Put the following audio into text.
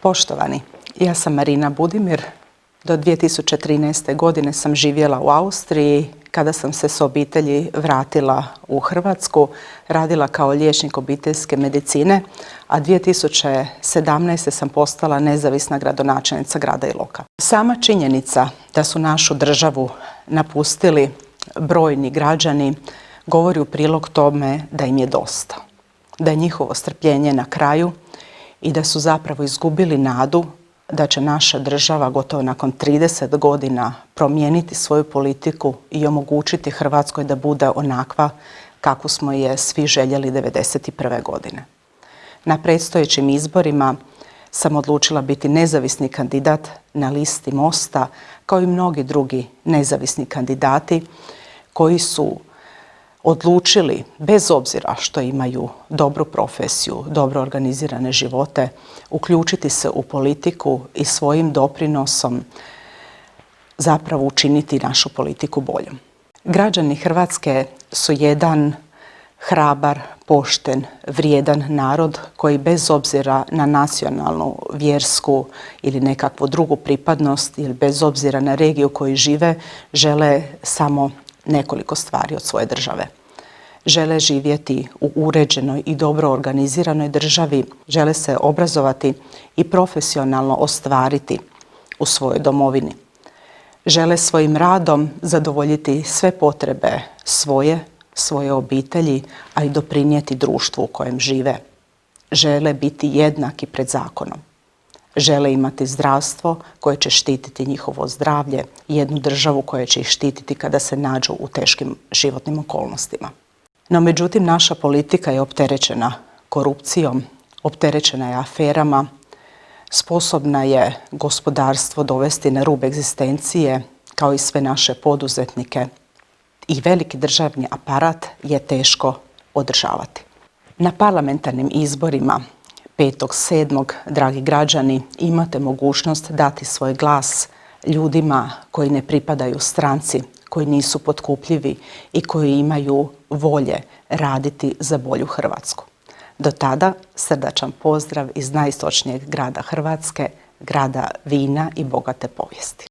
Poštovani, ja sam Marina Budimir. Do 2013. godine sam živjela u Austriji. Kada sam se s obitelji vratila u Hrvatsku, radila kao liječnik obiteljske medicine, a 2017. sam postala nezavisna gradonačelnica grada Iloka. Sama činjenica da su našu državu napustili brojni građani govori u prilog tome da im je dosta, da je njihovo strpljenje na kraju i da su zapravo izgubili nadu da će naša država gotovo nakon 30 godina promijeniti svoju politiku i omogućiti Hrvatskoj da bude onakva kako smo je svi željeli 1991. godine. Na predstojećim izborima sam odlučila biti nezavisni kandidat na listi Mosta, kao i mnogi drugi nezavisni kandidati koji su odlučili, bez obzira što imaju dobru profesiju, dobro organizirane živote, uključiti se u politiku i svojim doprinosom zapravo učiniti našu politiku boljom. Građani Hrvatske su jedan hrabar, pošten, vrijedan narod koji bez obzira na nacionalnu, vjersku ili nekakvu drugu pripadnost ili bez obzira na regiju u kojoj žive, žele samo nekoliko stvari od svoje države. Žele živjeti u uređenoj i dobro organiziranoj državi, žele se obrazovati i profesionalno ostvariti u svojoj domovini. Žele svojim radom zadovoljiti sve potrebe svoje obitelji, a i doprinijeti društvu u kojem žive. Žele biti jednaki pred zakonom. Žele imati zdravstvo koje će štititi njihovo zdravlje i jednu državu koja će ih štititi kada se nađu u teškim životnim okolnostima. No međutim, naša politika je opterećena korupcijom, opterećena je aferama, sposobna je gospodarstvo dovesti na rub egzistencije, kao i sve naše poduzetnike, i veliki državni aparat je teško održavati. Na parlamentarnim izborima 5.7. dragi građani, imate mogućnost dati svoj glas ljudima koji ne pripadaju stranci, koji nisu potkupljivi i koji imaju volje raditi za bolju Hrvatsku. Do tada srdačan pozdrav iz najistočnijeg grada Hrvatske, grada vina i bogate povijesti.